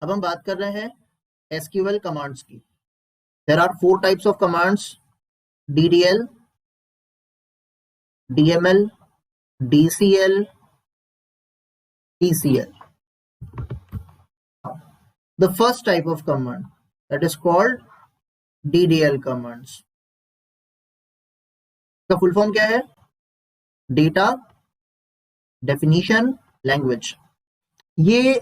अब हम बात कर रहे हैं एसक्यूएल कमांड्स की। There are 4 types of commands: DDL, DML, DCL, TCL. The first type of command that is called DDL commands. इसका फुल फॉर्म क्या है? Data definition language. ये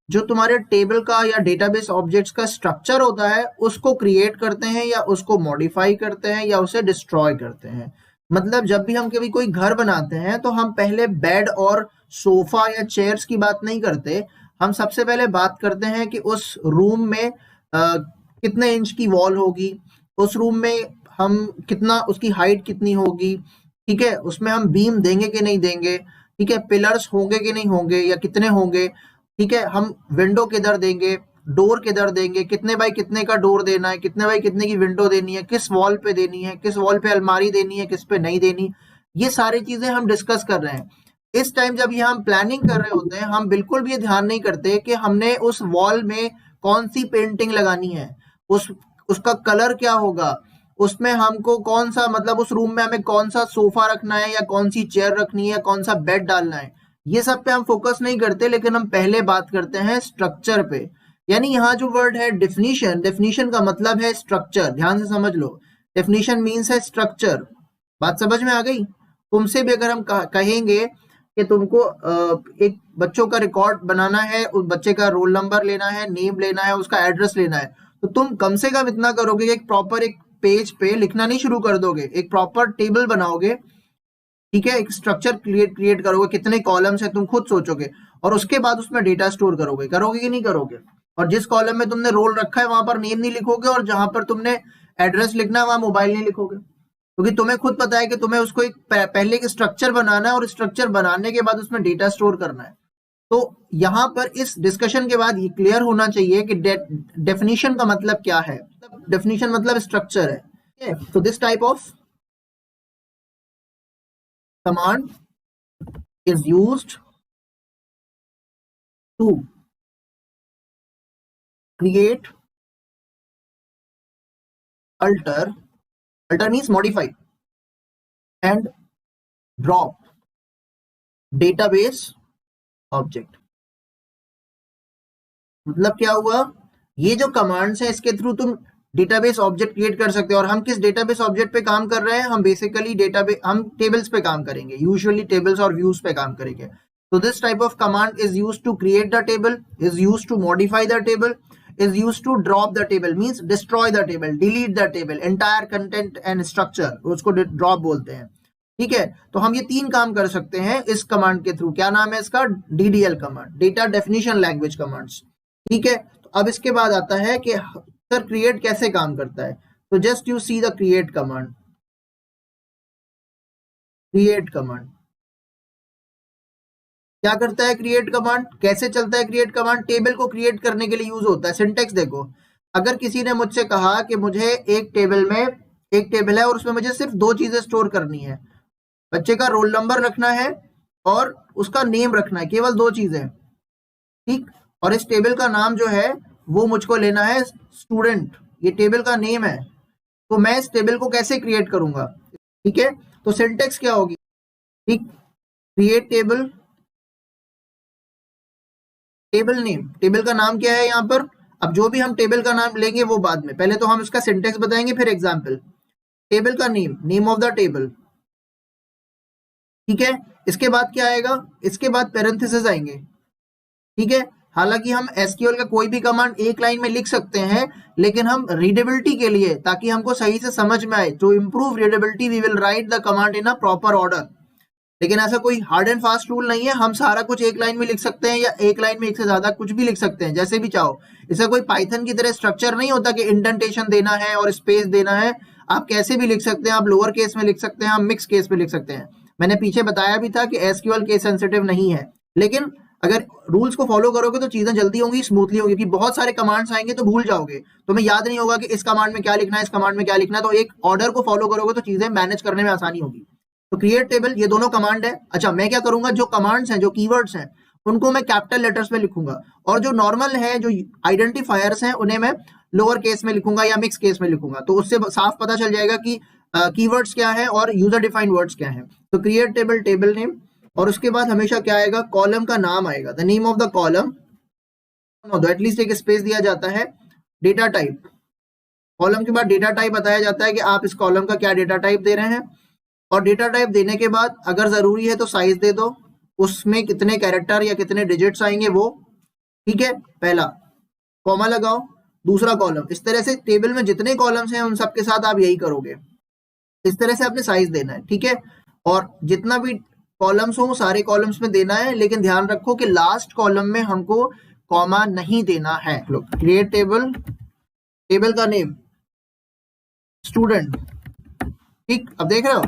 जो तुम्हारे टेबल का या डेटाबेस ऑब्जेक्ट्स का स्ट्रक्चर होता है उसको क्रिएट करते हैं या उसको मॉडिफाई करते हैं या उसे डिस्ट्रॉय करते हैं। मतलब जब भी हम कभी कोई घर बनाते हैं तो हम पहले बेड और सोफा या चेयर्स की बात नहीं करते, हम सबसे पहले बात करते हैं कि उस रूम में कितने इंच की वॉल होगी, उस रूम में हम कितना, उसकी हाइट कितनी होगी, ठीक है, उसमें हम बीम देंगे कि नहीं देंगे, ठीक है, पिलर्स होंगे कि नहीं होंगे या कितने होंगे, ठीक है, हम विंडो किधर देंगे, डोर किधर देंगे, कितने बाई कितने का डोर देना है, कितने बाई कितने की विंडो देनी है, किस वॉल पे देनी है, किस वॉल पे अलमारी देनी है, किस पे नहीं देनी, ये सारी चीजें हम डिस्कस कर रहे हैं। इस टाइम जब ये हम प्लानिंग कर रहे होते हैं, हम बिल्कुल भी ये ध्यान नहीं करते कि हमने उस वॉल में कौन सी पेंटिंग लगानी है, उसका कलर क्या होगा, उसमें हमको कौन सा, मतलब उस रूम में हमें कौन सा सोफा रखना है या कौन सी चेयर रखनी है, कौन सा बेड डालना है, ये सब पे हम फोकस नहीं करते, लेकिन हम पहले बात करते हैं स्ट्रक्चर पे। यानी यहाँ जो वर्ड है डेफिनेशन, डेफिनेशन का मतलब है स्ट्रक्चर। ध्यान से समझ लो, डेफिनेशन मीन्स है स्ट्रक्चर। बात समझ में आ गई? तुमसे भी अगर हम कहेंगे कि तुमको एक बच्चों का रिकॉर्ड बनाना है, उस बच्चे का रोल नंबर लेना है, नेम लेना है, उसका एड्रेस लेना है, तो तुम कम से कम इतना करोगे, एक प्रॉपर एक पेज पे लिखना नहीं शुरू कर दोगे, एक प्रॉपर टेबल बनाओगे, ठीक है, एक स्ट्रक्चर क्रिएट करोगे, कितने कॉलम्स है तुम खुद सोचोगे, और उसके बाद उसमें डेटा स्टोर करोगे कि नहीं करोगे? और जिस कॉलम में तुमने रोल रखा है वहां पर नेम नहीं लिखोगे, और जहां पर तुमने एड्रेस लिखना है वहां मोबाइल नहीं लिखोगे, क्योंकि तुम्हें खुद पता है कि तुम्हें उसको एक पहले एक स्ट्रक्चर बनाना है और स्ट्रक्चर बनाने के बाद उसमें डेटा स्टोर करना है। तो यहां पर इस डिस्कशन के बाद ये क्लियर होना चाहिए कि डेफिनेशन का मतलब क्या है। डेफिनेशन मतलब स्ट्रक्चर है। तो this type of command is used to create, alter means modify, and drop database object। मतलब क्या हुआ? ये जो कमांड्स है इसके थ्रू तुम डेटाबेस ऑब्जेक्ट क्रिएट कर सकते हो। और हम किस डेटाबेस ऑब्जेक्ट पे काम कर रहे हैं? हम बेसिकली हम टेबल्स पे काम करेंगे, यूजुअली टेबल्स और व्यूज पे काम करेंगे। तो this type of command is used to create the table, is used to modify the table, is used to drop the table, means destroy the table, delete the table, entire content and structure, उसको drop बोलते हैं, ठीक है। तो हम ये 3 काम कर सकते हैं इस कमांड के थ्रू। क्या नाम है इसका? DDL command, data definition language commands, ठीक है। तो अब इसके बाद आता है कि सर क्रिएट कैसे काम करता है। तो just you see the create command. Create command क्या करता है? क्रिएट कमांड कैसे चलता है? क्रिएट कमांड टेबल को क्रिएट करने के लिए यूज होता है। सिंटेक्स देखो, अगर किसी ने मुझसे कहा कि मुझे एक टेबल है और उसमें मुझे सिर्फ 2 चीजें स्टोर करनी है, बच्चे का रोल नंबर रखना है और उसका नेम रखना है, केवल 2 चीजें, ठीक। और इस टेबल का नाम जो है वो मुझको लेना है स्टूडेंट, ये टेबल का नेम है। तो मैं इस टेबल को कैसे क्रिएट करूंगा? ठीक है, तो सिंटेक्स क्या होगी? ठीक, create table, table name, table का नाम क्या है यहाँ पर? अब जो भी हम टेबल का नाम लेंगे वो बाद में, पहले तो हम इसका सिंटेक्स बताएंगे फिर एग्जाम्पल। टेबल का name, name of the table, ठीक है। इसके बाद क्या आएगा? इसके बाद पैरेंथेसिस आएंगे, ठीक है। हालांकि हम एसक्यूएल का कोई भी कमांड एक लाइन में लिख सकते हैं, लेकिन हम रीडेबिलिटी के लिए, ताकि हमको सही से समझ में आए, to improve readability we will write the command in a proper order. लेकिन ऐसा कोई हार्ड एंड फास्ट रूल नहीं है, हम सारा कुछ एक लाइन में लिख सकते हैं या एक लाइन में एक से ज्यादा कुछ भी लिख सकते हैं, जैसे भी चाहो। इसका कोई पाइथन की तरह स्ट्रक्चर नहीं होता कि इंडेंटेशन देना है और स्पेस देना है। आप कैसे भी लिख सकते हैं, आप लोअर केस में लिख सकते हैं, आप मिक्स केस में लिख सकते हैं। मैंने पीछे बताया भी था कि एसक्यूएल केस सेंसिटिव नहीं है, लेकिन अगर रूल्स को फॉलो करोगे तो चीजें जल्दी होंगी, स्मूथली होंगी। क्योंकि बहुत सारे कमांड्स आएंगे तो भूल जाओगे, तुम्हें याद नहीं होगा कि इस कमांड में क्या लिखना है, इस कमांड में क्या लिखना है। तो एक ऑर्डर को फॉलो करोगे तो चीजें मैनेज करने में आसानी होगी। तो क्रिएट टेबल, ये दोनों कमांड है। अच्छा, मैं क्या करूंगा, जो कमांड्स हैं, जो कीवर्ड्स हैं, उनको मैं कैपिटल लेटर्स में लिखूंगा, और जो नॉर्मल है, जो आइडेंटिफायर्स हैं, उन्हें मैं लोअर केस में लिखूंगा या मिक्स केस में लिखूंगा। तो उससे साफ पता चल जाएगा कि कीवर्ड्स क्या है और यूजर डिफाइंड वर्ड्स क्या है। तो क्रिएट टेबल, टेबल नेम, और उसके बाद हमेशा क्या आएगा, कॉलम का नाम आएगा, the name of the column, at least एक स्पेस दिया जाता है। डेटा टाइप, कॉलम के बाद डेटा टाइप बताया जाता है कि आप इस कॉलम का क्या डेटा टाइप दे रहे हैं, और डेटा टाइप देने के बाद अगर जरूरी है तो साइज दे दो, उसमें कितने कैरेक्टर या कितने डिजिट्स आएंगे वो, ठीक है, पहला कॉमा लगाओ, दूसरा कॉलम। इस तरह से टेबल में जितने कॉलम्स हैं उन सबके साथ आप यही करोगे, इस तरह से आपने साइज देना है, ठीक है। और जितना भी कॉलम्स हो सारे कॉलम्स में देना है, लेकिन ध्यान रखो कि लास्ट कॉलम में हमको कॉमा नहीं देना है। लो, क्रिएट टेबल, टेबल का नेम स्टूडेंट, ठीक। अब देख रहे हो,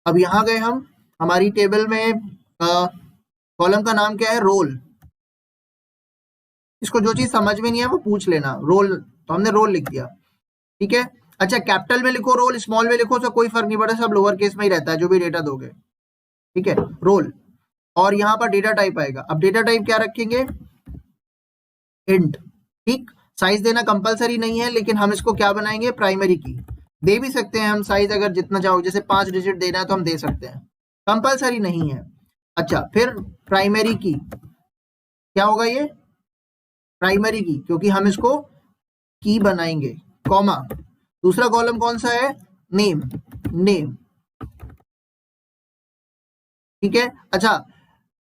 अब यहां गए हम, हमारी टेबल में कॉलम का नाम क्या है, रोल। इसको जो चीज समझ में नहीं है वो पूछ लेना, रोल, तो हमने रोल लिख दिया, ठीक है। अच्छा, कैपिटल में लिखो रोल, स्मॉल में लिखो, तो कोई फर्क नहीं पड़ता, सब लोअर केस में ही रहता है जो भी डेटा दोगे, ठीक है, रोल। और यहाँ पर डेटा टाइप आएगा। अब डेटा टाइप क्या रखेंगे, इंट, ठीक। साइज देना कंपलसरी नहीं है, लेकिन हम इसको क्या बनाएंगे, प्राइमरी की। दे भी सकते हैं हम साइज, अगर जितना चाहो, जैसे 5 डिजिट देना है तो हम दे सकते हैं, कंपलसरी नहीं है। अच्छा, फिर प्राइमरी की क्या होगा, ये प्राइमरी की, क्योंकि हम इसको की बनाएंगे, कॉमा, दूसरा कॉलम कौन सा है, नेम, नेम, ठीक है। अच्छा,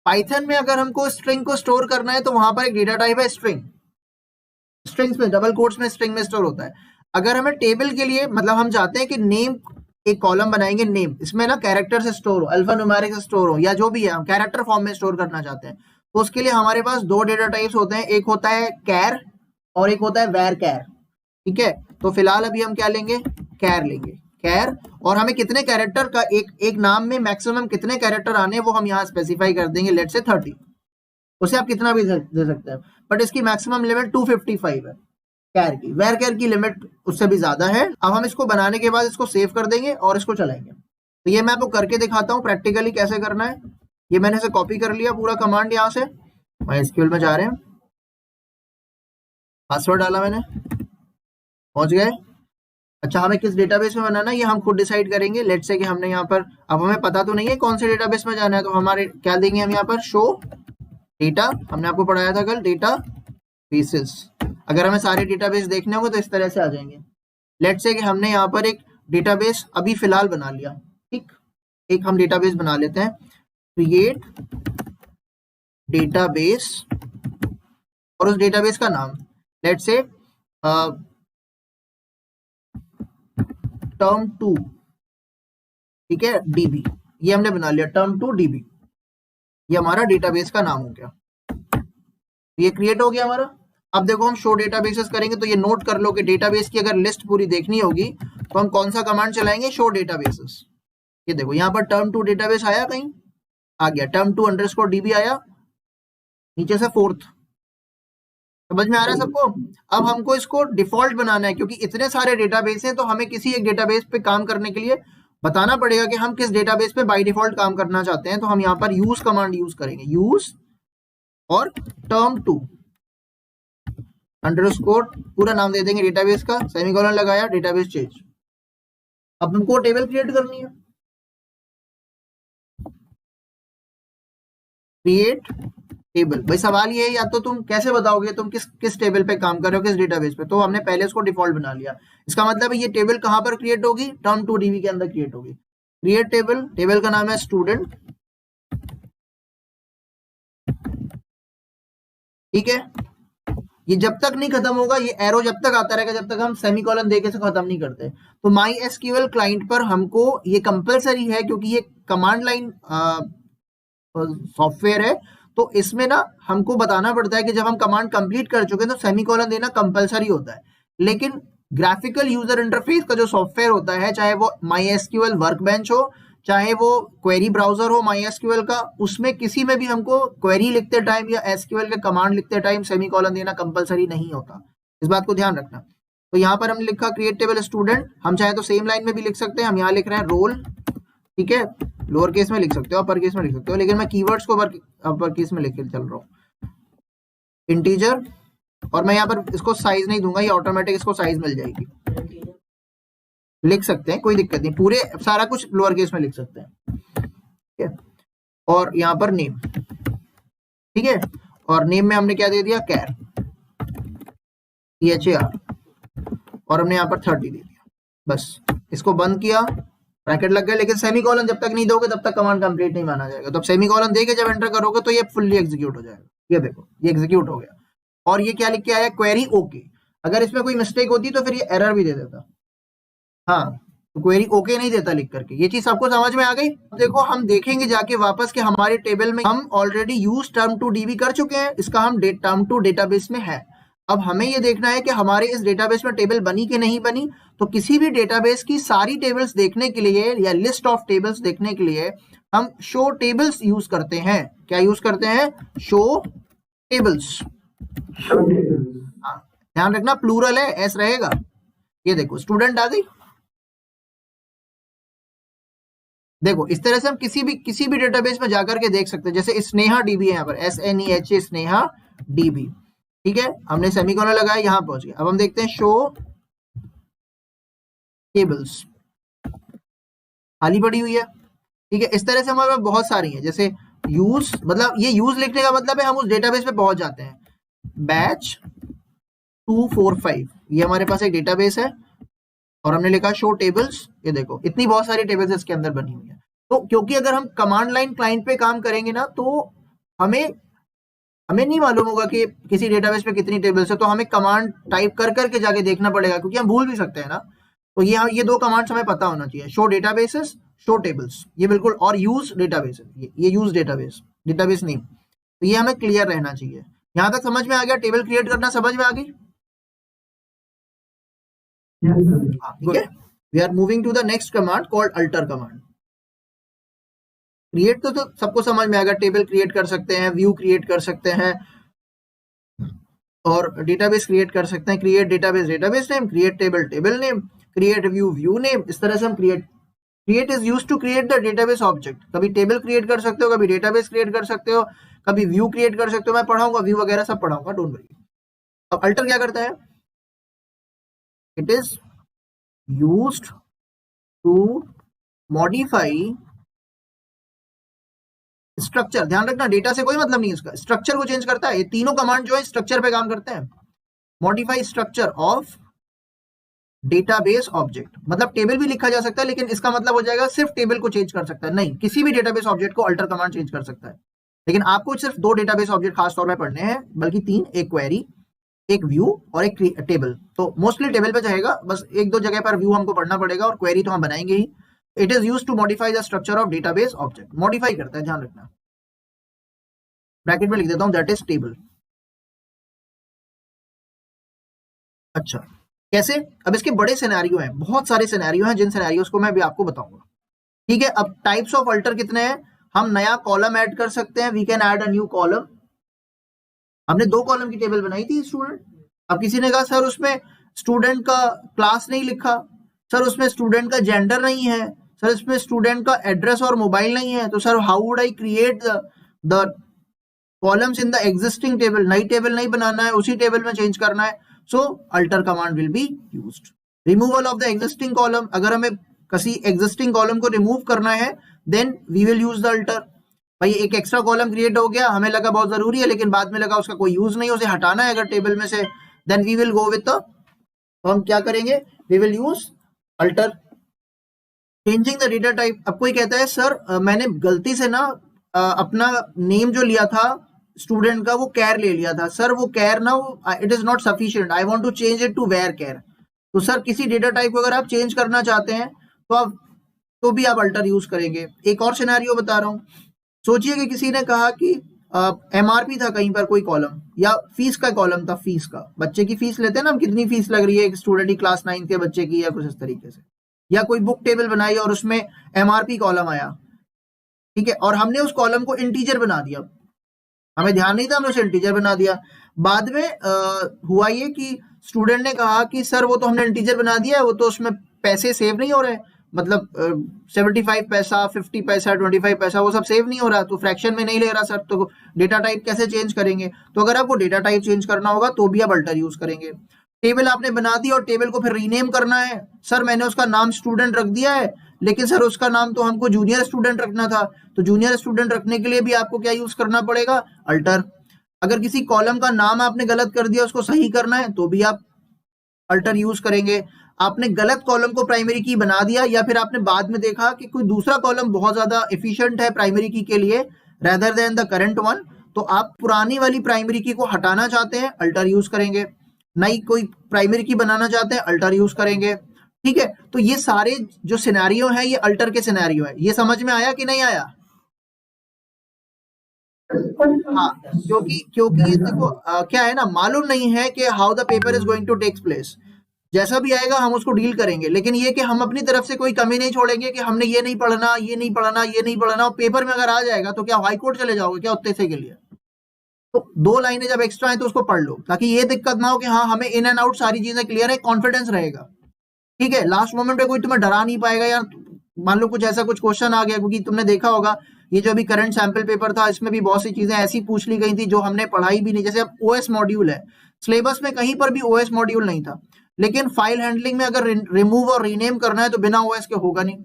पाइथन में अगर हमको स्ट्रिंग को स्टोर करना है तो वहां पर एक डेटा टाइप है स्ट्रिंग, स्ट्रिंग्स में, डबल कोट्स में स्ट्रिंग में स्टोर होता है। अगर हमें टेबल के लिए, मतलब हम चाहते हैं कि नेम, एक कॉलम बनाएंगे नेम, इसमें ना कैरेक्टर से स्टोर हो, अल्फा न्यूमेरिक से स्टोर हो, या जो भी है हम कैरेक्टर फॉर्म में स्टोर करना चाहते हैं, तो उसके लिए हमारे पास दो डेटा टाइप्स होते हैं, एक होता है कैर और एक होता है वेर कैर, ठीक है। तो फिलहाल अभी हम क्या लेंगे, कैर लेंगे, कैर। और हमें कितने कैरेक्टर का, एक नाम में मैक्सिमम कितने कैरेक्टर आने वो हम यहाँ स्पेसिफाई कर देंगे, लेट से 30, उसे आप कितना भी दे सकते हैं, बट इसकी मैक्सिमम लिमिट 255 है कैर की। वेर कैर की लिमिट उससे भी ज्यादा है। अब हम इसको बनाने के बाद इसको सेव कर देंगे और इसको चलाएंगे। तो ये मैं आपको करके दिखाता हूँ प्रैक्टिकली कैसे करना है। ये मैंने इसे कॉपी कर लिया पूरा कमांड, यहाँ से MySQL में जा रहे हैं, पासवर्ड डाला मैंने, पहुंच गए। अच्छा, हमें किस डेटाबेस में बनाना है ये हम खुद डिसाइड करेंगे। लेट से कि हमने यहाँ पर, अब हमें पता तो नहीं है कौन से डेटाबेस में जाना है, तो हमारे क्या देंगे हम यहाँ पर, शो डेटा, हमने आपको पढ़ाया था कल, डेटा बेसिस। अगर हमें सारे डेटाबेस देखने होंगे तो इस तरह से आ जाएंगे। लेट से कि हमने यहाँ पर एक डेटाबेस अभी फिलहाल बना लिया, ठीक, एक हम डेटाबेस बना लेते हैं, क्रिएट डेटाबेस, और उस डेटाबेस का नाम लेट से term2, ठीक है, डीबी, ये हमने बना लिया term2 डीबी, ये हमारा डेटाबेस का नाम हो गया, ये क्रिएट हो गया हमारा। अब देखो हम शो डेटाबेसेस करेंगे तो ये नोट कर लो कि डेटाबेस की अगर लिस्ट पूरी देखनी होगी तो हम कौन सा कमांड चलाएंगे, शो डेटाबेसेस। ये देखो यहाँ पर term2 डेटाबेस आया, कहीं आ गया, term2_db आया, नीचे से फोर्थ, समझ में आ रहा है सबको। अब हमको इसको डिफॉल्ट बनाना है, क्योंकि इतने सारे डेटाबेस हैं तो हमें किसी एक डेटाबेस पे काम करने के लिए बताना पड़ेगा कि हम किस डेटाबेस पे बाय डिफॉल्ट काम करना चाहते हैं। तो हम यहाँ पर यूज कमांड यूज करेंगे, यूज और term2 अंडरस्कोर, पूरा नाम दे देंगे डेटाबेस का, सेमीकोलन लगाया, डेटाबेस चेंज। अब हमको टेबल क्रिएट करनी है, क्रिएट टेबल। भाई सवाल ये है, या तो तुम कैसे बताओगे तुम किस टेबल पे काम कर रहे हो, किस डेटाबेस पे। तो हमने पहले इसको डिफॉल्ट बना लिया, इसका मतलब है ये टेबल कहां पर क्रिएट होगी, term2db के अंदर क्रिएट होगी। क्रिएट टेबल, टेबल का नाम है स्टूडेंट, ठीक है। ये जब तक नहीं खत्म होगा, ये एरो जब तक आता रहेगा जब तक हम सेमीकोलन देके से खत्म नहीं करते। तो MySQL क्लाइंट पर हमको ये कंपलसरी है, क्योंकि ये कमांड लाइन सॉफ्टवेयर है, तो इसमें ना हमको बताना पड़ता है कि जब हम कमांड कंप्लीट कर चुके हैं तो सेमीकोलन देना कंपलसरी होता है। लेकिन ग्राफिकल यूजर इंटरफेस का जो सॉफ्टवेयर होता है, चाहे वो MySQL वर्कबेंच हो, चाहे वो क्वेरी ब्राउजर हो MySQL का, उसमें किसी में भी हमको क्वेरी लिखते टाइम या SQL के कमांड लिखते टाइम सेमीकोलन देना कंपलसरी नहीं होता, इस बात को ध्यान रखना। तो यहाँ पर हमने लिखा क्रिएट टेबल स्टूडेंट, हम चाहे तो सेम लाइन में भी लिख सकते हैं, हम यहाँ लिख रहे हैं रोल ठीक है, लोअर केस में लिख सकते हो, अपर केस में लिख सकते हो, लेकिन मैं कीवर्ड्स को अपर केस में लेकर चल रहा हूँ। इंटीजर, और मैं यहाँ पर इसको साइज नहीं दूंगा, ये ऑटोमेटिक इसको साइज मिल जाएगी, लिख सकते हैं, कोई दिक्कत नहीं, पूरे सारा कुछ लोअर केस में लिख सकते हैं। ठीक है, और यहाँ पर नेम, ठीक है, और नेम में हमने क्या दे दिया, कैर, EHAR, और हमने यहाँ पर 30 दे दिया, बस इसको बंद किया, ब्रैकेट लग गया, लेकिन सेमीकोलन जब तक नहीं दोगे तब तक कमांड कंप्लीट नहीं माना जाएगा। तो सेमीकोलन देके जब एंटर करोगे तो ये फुल्ली एग्जीक्यूट हो जाएगा। ये देखो, ये एग्जीक्यूट हो गया, और ये क्या लिख के आया, क्वेरी ओके। अगर इसमें कोई मिस्टेक होती तो फिर ये एरर भी दे देता, हाँ, तो क्वेरी ओके नहीं देता लिख करके। ये चीज सबको समझ में आ गई। देखो हम देखेंगे जाके वापस कि हमारे टेबल में हम already use term to DB कर चुके हैं, इसका हम टर्म टू डेटाबेस में है। अब हमें ये देखना है कि हमारे इस डेटाबेस में टेबल बनी कि नहीं बनी। तो किसी भी डेटाबेस की सारी टेबल्स देखने के लिए या लिस्ट ऑफ टेबल्स देखने के लिए हम शो टेबल्स यूज करते हैं। क्या यूज करते हैं, शो टेबल्स। ध्यान रखना प्लूरल है, एस रहेगा। ये देखो स्टूडेंट आ गई, देखो इस तरह से हम किसी भी डेटाबेस में जाकर के देख सकते हैं। जैसे स्नेहा डीबी है यहाँ पर, SNEHA स्नेहा डीबी, ठीक है, हमने सेमीकोलन लगाया, यहां पहुंच गए। अब हम देखते हैं शो टेबल्स, खाली पड़ी हुई है, ठीक है। इस तरह से हमारे पास बहुत सारी है, जैसे यूज, मतलब ये यूज लिखने का मतलब है हम उस डेटाबेस पे पहुंच जाते हैं। बैच 245, ये हमारे पास एक डेटाबेस है, और हमने लिखा शो टेबल्स। ये देखो इतनी बहुत सारी टेबल्स इसके अंदर बनी हुई है। तो क्योंकि अगर हम कमांड लाइन क्लाइंट पे काम करेंगे ना, तो हमें नहीं मालूम होगा कि किसी डेटाबेस पे कितनी टेबल्स है, तो हमें कमांड टाइप कर करके जाके देखना पड़ेगा, क्योंकि हम भूल भी सकते हैं ना। तो ये दो कमांड्स हमें पता होना चाहिए, शो डेटाबेसेस, शो टेबल्स, ये बिल्कुल, और यूज डेटाबेस, ये यूज डेटाबेस नेम, तो ये हमें क्लियर रहना चाहिए। यहां तक समझ में आ गया, टेबल क्रिएट करना समझ में आ गई, ठीक है। We are moving to the next command called alter command. Create तो सबको समझ में आएगा, टेबल क्रिएट कर सकते हैं, व्यू क्रिएट कर सकते हैं, और डेटाबेस क्रिएट कर सकते हैं। Create database name, create table name, create view name. इस तरह से हम create is used to create the database object. कभी टेबल क्रिएट कर सकते हो, कभी डेटाबेस क्रिएट कर सकते हो, कभी व्यू क्रिएट कर सकते हो। मैं पढ़ाऊंगा व्यू वगैरह सब पढ़ाऊंगा, डोंट वरी। अब अल्टर क्या करता है, it is used to modify structure. ध्यान रखना, डेटा से कोई मतलब नहीं है इसका, स्ट्रक्चर को चेंज करता है। ये तीनों कमांड जो है स्ट्रक्चर पे काम करते हैं। Modify structure of database object, मतलब टेबल भी लिखा जा सकता है, लेकिन इसका मतलब हो जाएगा सिर्फ टेबल को चेंज कर सकता है, नहीं, किसी भी डेटाबेस ऑब्जेक्ट को अल्टर कमांड चेंज कर सकता है। लेकिन आपको सिर्फ 2 डेटाबेस ऑब्जेक्ट खास तौर पर पढ़ने हैं, बल्कि 3, एक क्वेरी, एक व्यू और एक टेबल। तो मोस्टली टेबल पे जाएगा, बस 1-2 जगह पर व्यू हमको पढ़ना पड़ेगा, और क्वेरी तो हम बनाएंगे ही। It is used to modify the structure of database object. Modify करता है, ध्यान रखना, ब्रैकेट में लिख देता हूं, दैट इज टेबल। अच्छा, कैसे? अब इसके बड़े सिनेरियो हैं, बहुत सारे सिनेरियो हैं, जिन सिनेरियोस को मैं भी आपको बताऊंगा, ठीक है। अब टाइप्स ऑफ अल्टर कितने हैं, हम नया कॉलम ऐड कर सकते हैं, we can add a new column. हमने 2 कॉलम की टेबल बनाई थी स्टूडेंट। अब किसी ने कहा सर उसमें स्टूडेंट का क्लास नहीं लिखा, सर उसमें स्टूडेंट का जेंडर नहीं है, सर इसमें स्टूडेंट का एड्रेस और मोबाइल नहीं है, तो sir how would I create the columns in the existing table. नई टेबल नहीं बनाना है, उसी टेबल में चेंज करना है, so alter command will be used. Removal of the existing column, अगर हमें किसी एग्जिस्टिंग कॉलम को रिमूव करना है, then we will use the alter. भाई एक एक्स्ट्रा कॉलम क्रिएट हो गया, हमें लगा बहुत जरूरी है, लेकिन बाद में लगा उसका कोई यूज नहीं, उसे हटाना है अगर टेबल में से, then we will go with the, हम क्या करेंगे, we will use alter. Changing the data type, अब कोई कहता है सर मैंने गलती से ना अपना नेम जो लिया था स्टूडेंट का, वो कैर ले लिया था, सर वो कैर ना, it is not sufficient, I want to change it to varchar. तो सर किसी डेटा टाइप को अगर आप चेंज करना चाहते हैं तो भी आप अल्टर यूज करेंगे। एक और सिनेरियो बता रहा हूं, सोचिए कि किसी ने कहा कि एमआरपी था कहीं पर कोई कॉलम, या फीस का कॉलम था, फीस का, बच्चे की फीस लेते हैं ना हम, कितनी फीस लग रही है एक स्टूडेंट की, क्लास 9 के बच्चे की, या कुछ इस तरीके से। या कोई बुक टेबल बनाई और उसमें एमआरपी कॉलम आया, ठीक है, और हमने उस कॉलम को इंटीजर बना दिया, हमें ध्यान नहीं था, हमने उसे इंटीजर बना दिया। बाद में हुआ ये कि स्टूडेंट ने कहा कि सर वो तो हमने इंटीजर बना दिया है, वो तो उसमें पैसे सेव नहीं हो रहे, मतलब 75 पैसा, 50 पैसा, 25 पैसा, वो सब सेव नहीं हो रहा, तो फ्रैक्शन में नहीं ले रहा सर, तो डेटा टाइप कैसे चेंज करेंगे? तो अगर आपको डेटा टाइप चेंज करना होगा तो भी आप अल्टर यूज करेंगे। टेबल आपने बना दी और टेबल को फिर रीनेम करना है, सर मैंने उसका नाम स्टूडेंट रख दिया है, लेकिन सर उसका नाम तो हमको जूनियर स्टूडेंट रखना था, तो जूनियर स्टूडेंट रखने के लिए भी आपको क्या यूज करना पड़ेगा? अल्टर। अगर किसी कॉलम का नाम आपने गलत कर दिया, उसको सही करना है, तो भी आप अल्टर यूज करेंगे। आपने गलत कॉलम को प्राइमरी की बना दिया, या फिर आपने बाद में देखा कि कोई दूसरा कॉलम बहुत ज्यादा एफिशिएंट है प्राइमरी की के लिए rather than the current one, तो आप पुरानी वाली प्राइमरी की को हटाना चाहते हैं, अल्टर यूज करेंगे। नई कोई प्राइमरी की बनाना चाहते हैं, अल्टर यूज करेंगे। ठीक है, तो ये सारे जो सिनेरियो है ये अल्टर के सिनेरियो है। ये समझ में आया कि नहीं आया? हाँ, क्योंकि क्योंकि देखो क्या है ना, मालूम नहीं है कि how the paper is going to takes place. जैसा भी आएगा हम उसको डील करेंगे, लेकिन ये कि हम अपनी तरफ से कोई कमी नहीं छोड़ेंगे कि हमने ये नहीं पढ़ना, ये नहीं पढ़ना, ये नहीं पढ़ना, और पेपर में अगर आ जाएगा तो क्या हाई कोर्ट चले जाओगे क्या उतने से के लिए? तो 2 लाइनें जब एक्स्ट्रा है तो उसको पढ़ लो, ताकि ये दिक्कत ना हो कि हाँ हमें इन एंड आउट सारी चीजें क्लियर है, कॉन्फिडेंस रहेगा। ठीक है, लास्ट मोमेंट पे कोई तुम्हें डरा नहीं पाएगा यार। मान लो कुछ ऐसा कुछ क्वेश्चन आ गया, क्योंकि तुमने देखा होगा ये जो अभी करंट सैंपल पेपर था, इसमें भी बहुत सी चीजें ऐसी पूछ ली गई थी जो हमने पढ़ाई भी नहीं। जैसे अब ओएस मॉड्यूल है, सिलेबस में कहीं पर भी ओएस मॉड्यूल नहीं था, लेकिन फाइल हैंडलिंग में अगर रिमूव और रीनेम करना है तो बिना ओएस के होगा नहीं।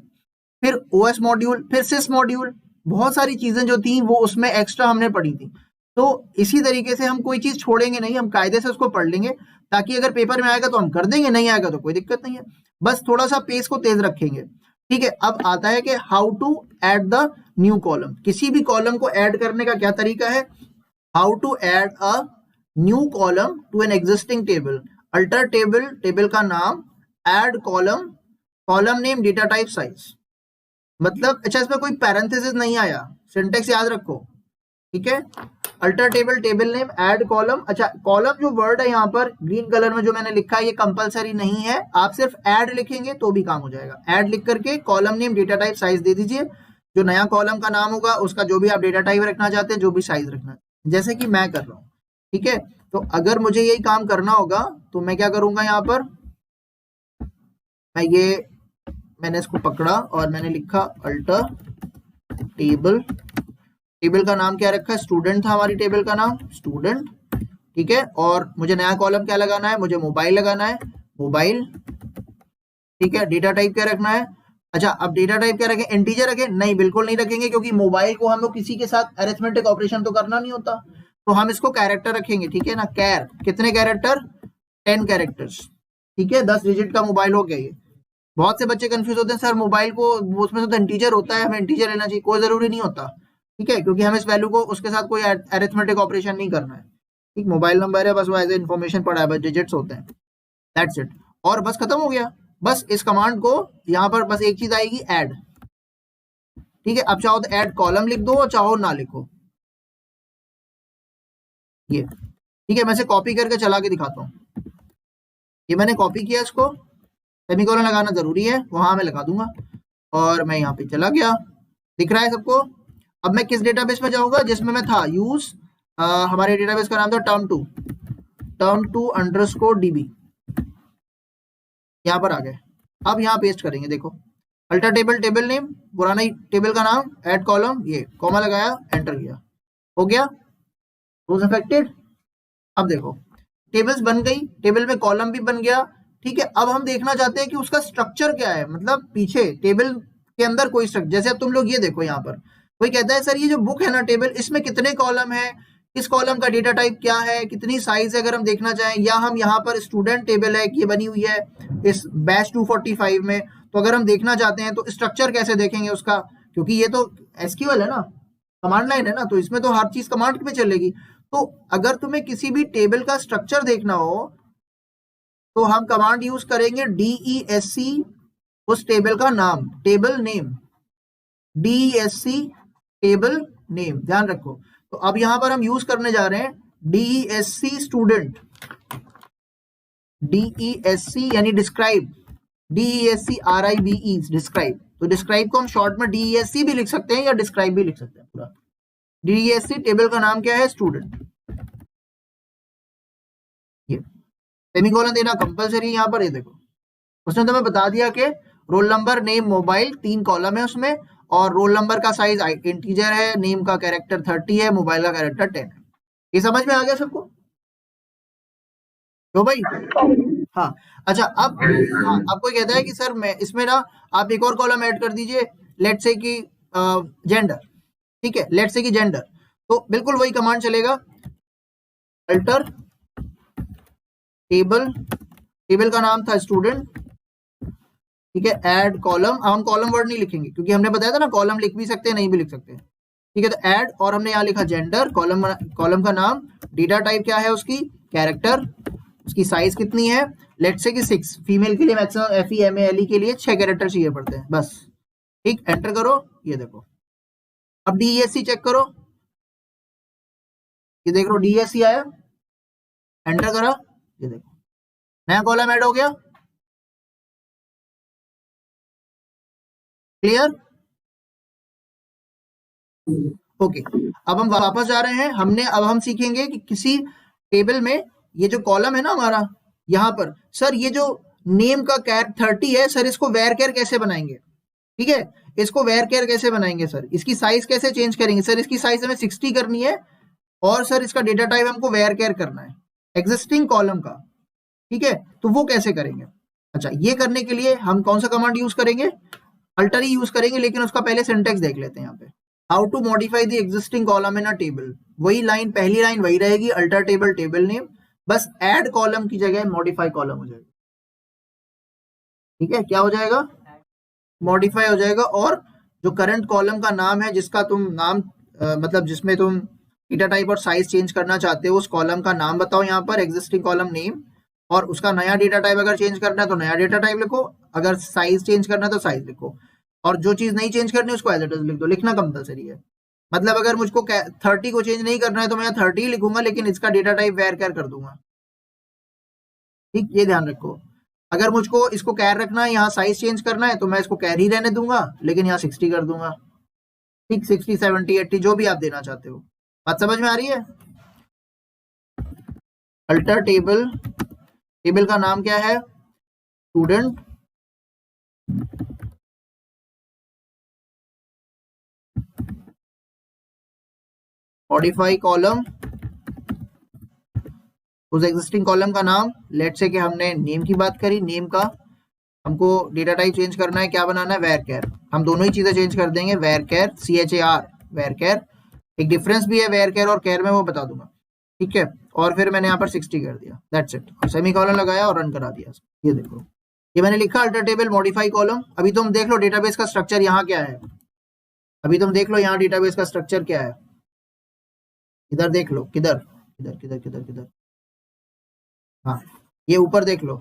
फिर ओएस मॉड्यूल, फिर सिस मॉड्यूल, बहुत सारी चीजें जो थी वो उसमें एक्स्ट्रा हमने पढ़ी थी। तो इसी तरीके से हम कोई चीज छोड़ेंगे नहीं, हम कायदे से उसको पढ़ लेंगे, ताकि अगर पेपर में आएगा तो हम कर देंगे, नहीं आएगा तो कोई दिक्कत नहीं है। बस थोड़ा सा पेस को तेज रखेंगे। ठीक है, अब आता है कि how to add the new column. किसी भी कॉलम को ऐड करने का क्या तरीका है? How to add a new column to an existing table. Alter table, table का नाम, add column, column name, data type, size. मतलब अच्छा, इसमें कोई पैरेंथेसिस नहीं आया, सिंटेक्स याद रखो। ठीक है, alter table, table name, add column. अच्छा, कॉलम जो वर्ड है यहाँ पर ग्रीन कलर में जो मैंने लिखा है, ये कंपलसरी नहीं है, आप सिर्फ ऐड लिखेंगे तो भी काम हो जाएगा। ऐड लिख करके column name, data type, size दे दीजिए। जो नया कॉलम का नाम होगा उसका जो भी आप डेटा टाइप रखना चाहते हैं, जो भी साइज रखना, जैसे कि मैं कर रहा हूँ। ठीक है, तो अगर मुझे यही काम करना होगा तो मैं क्या करूंगा, यहाँ पर मैंने इसको पकड़ा और मैंने लिखा अल्टर टेबल। टेबल का नाम क्या रखा है? स्टूडेंट था हमारी टेबल का नाम, स्टूडेंट। ठीक है, और मुझे नया कॉलम क्या लगाना है? मुझे मोबाइल लगाना है, मोबाइल। ठीक है, डेटा टाइप क्या रखना है? अच्छा, अब डेटा टाइप क्या रखें? इंटीजर रखें? नहीं, बिल्कुल नहीं रखेंगे, क्योंकि मोबाइल को हम लोग किसी के साथ अरिथमेटिक ऑपरेशन तो करना नहीं होता, तो हम इसको कैरेक्टर रखेंगे। ठीक है ना, कैर। कितने कैरेक्टर? 10 कैरेक्टर्स। ठीक है, 10 डिजिट का मोबाइल हो गया ये। बहुत से बच्चे कंफ्यूज होते हैं, सर मोबाइल को उसमें तो इंटीजर होता है, हमें इंटीजर लेना चाहिए। कोई जरूरी नहीं होता। ठीक है, क्योंकि हम इस वैल्यू को उसके साथ कोई अरिथमेटिक ऑपरेशन नहीं करना है। ठीक, मोबाइल नंबर है, बस वो एज ए इन्फॉर्मेशन पड़ा है, बस डिजिट्स होते हैं, दैट्स इट। और बस खत्म हो गया। बस इस कमांड को यहाँ पर बस एक चीज आएगी, ऐड। ठीक है, अब चाहो तो ऐड कॉलम लिख दो, चाहो ना लिखो। ये ठीक है, मैं इसे कॉपी करके चला के दिखाता हूँ। ये मैंने कॉपी किया, इसको सेमीकोलन लगाना जरूरी है, वहां मैं लगा दूंगा, और मैं यहाँ पे चला गया। दिख रहा है सबको? अब मैं किस डेटाबेस में जाऊंगा? जिसमें मैं था, यूज हमारे डेटाबेस का नाम था टर्म2 अंडरस्कोर डीबी। यहाँ पर आ गए। अब यहाँ पेस्ट करेंगे, देखो अल्टर टेबल, टेबल नेम, पुराना टेबल का नाम, ऐड कॉलम, ये कॉमा लगाया, एंटर किया, हो गया। Rules affected. अब देखो टेबल्स बन गई, टेबल में कॉलम भी बन गया। ठीक है, अब हम देखना चाहते हैं कि उसका स्ट्रक्चर क्या है, मतलब पीछे टेबल के अंदर कोई स्ट्रक्चर। जैसे अब तुम लोग ये देखो, यहाँ पर कोई कहता है सर ये जो बुक है ना टेबल, इसमें कितने कॉलम है, इस कॉलम का डेटा टाइप क्या है, कितनी साइज है, अगर हम देखना चाहें, या हम यहाँ पर स्टूडेंट टेबल है, ये बनी हुई है इस बैच 245 में, तो अगर हम देखना चाहते हैं तो स्ट्रक्चर कैसे देखेंगे उसका, क्योंकि ये तो एसक्यूएल है ना, कमांड लाइन है ना, तो इसमें तो हर चीज कमांड में चलेगी। तो अगर तुम्हें किसी भी टेबल का स्ट्रक्चर देखना हो तो हम कमांड यूज करेंगे DESC, उस टेबल का नाम, table name, DESC table name, ध्यान रखो। तो अब यहां पर हम यूज करने जा रहे हैं DESC स्टूडेंट, DESC यानी डिस्क्राइब, DESCRIBE डिस्क्राइब। तो डिस्क्राइब को हम शॉर्ट में DESC भी लिख सकते हैं या डिस्क्राइब भी लिख सकते हैं पूरा। DESC टेबल का नाम क्या है? स्टूडेंट। ये सेमीकोलन देना कंपलसरी यहाँ पर। ये देखो उसने तुम्हें बता दिया कि roll number name mobile 3 column है उसमें, और रोल नंबर का साइज इंटीजर है, नेम का कैरेक्टर 30 है, मोबाइल का कैरेक्टर 10 है। ये समझ में आ गया सबको? तो भाई हाँ, अच्छा अब हाँ, अब कोई कहता है कि सर मैं इसमें ना आप एक और कॉलम ऐड कर दीजिए, लेट से कि जेंडर, ठीक है, लेट से कि जेंडर, तो बिल्कुल वही कमांड चलेगा, अल्टर टेबल, टेबल का नाम था स्टूडेंट, ठीक है, ऐड कॉलम, हम कॉलम वर्ड नहीं लिखेंगे क्योंकि हमने बताया था ना कॉलम लिख भी सकते हैं नहीं भी लिख सकते हैं, ठीक है, तो ऐड, और हमने यहाँ लिखा जेंडर, कॉलम, कॉलम का नाम, डेटा टाइप क्या है उसकी, कैरेक्टर, उसकी साइज कितनी है, लेट से कि 6, फीमेल के लिए मैक्सिमम FEMALE के लिए 6 कैरेक्टर चाहिए पड़ते हैं बस, ठीक, एंटर करो, ये देखो, अब DESC चेक करो, ये देख लो DESC आया, एंटर करा, ये देखो नया कॉलम ऐड हो गया, क्लियर, ओके। अब हम वापस जा रहे हैं, अब हम सीखेंगे कि किसी टेबल में ये जो कॉलम है ना हमारा, यहाँ पर सर ये जो नेम का कैर 30 है सर, इसको वेर केयर कैसे बनाएंगे, ठीक है, इसको वेर केयर कैसे बनाएंगे सर, इसकी साइज कैसे चेंज करेंगे सर, इसकी साइज हमें 60 करनी है, और सर इसका डेटा टाइप हमको वेर केयर करना है एग्जिस्टिंग कॉलम का, ठीक है, तो वो कैसे करेंगे? अच्छा, ये करने के लिए हम कौन सा कमांड यूज करेंगे, अल्टर ही यूज करेंगे, लेकिन उसका पहले सिंटेक्स देख लेते हैं यहाँ पे, how to modify the existing column in a table, वही लाइन, पहली लाइन वही रहेगी, अल्टर टेबल टेबल नेम, बस ऐड कॉलम की जगह मॉडिफाई कॉलम हो जाएगा, ठीक है, क्या हो जाएगा, मॉडिफाई हो जाएगा, और जो करंट कॉलम का नाम है जिसका तुम नाम मतलब जिसमें तुम डेटा टाइप और साइज चेंज करना चाहते हो, उस कॉलम का नाम बताओ यहाँ पर, एग्जिस्टिंग कॉलम नेम, और उसका नया डेटा टाइप अगर चेंज करना है तो नया डेटा टाइप लिखो, अगर साइज चेंज करना है तो साइज लिखो, और जो चीज नहीं चेंज करनी उसको एज इट इज लिख दो, लिखना कंपलसरी है, मतलब अगर मुझको 30 को चेंज नहीं करना है तो मैं 30 लिखूंगा, लेकिन इसका डेटा टाइप वेर कैर कर दूंगा, ठीक, ये ध्यान रखो, अगर मुझको इसको कैर रखना है, यहाँ साइज चेंज करना है तो मैं इसको कैर ही रहने दूंगा, लेकिन यहाँ 60 कर दूंगा, ठीक, 60 70 80 जो भी आप देना चाहते हो, बात समझ में आ रही है? अल्टर टेबल, टेबल का नाम क्या है, स्टूडेंट, मॉडिफाई कॉलम, उस एग्जिस्टिंग कॉलम का नाम, लेट से कि हमने नेम की बात करी, नेम का हमको डेटा टाइप चेंज करना है, क्या बनाना है, वेर केयर, हम दोनों ही चीजें चेंज कर देंगे, varchar, CHAR, varchar, एक डिफरेंस भी है वेर केयर और केयर में, वो बता दूंगा, ठीक है, और फिर मैंने यहाँ पर 60 कर दिया, दैट्स इट, और सेमीकोलन लगाया और रन करा दिया, ये देखो, ये मैंने लिखा अल्टर टेबल मॉडिफाई कॉलम। अभी तुम देख लो डेटाबेस का स्ट्रक्चर यहाँ क्या है, अभी तुम देख लो यहाँ डेटाबेस का स्ट्रक्चर क्या है, इधर देख लो, किधर किधर किधर किधर किधर, हाँ, ये ऊपर देख लो,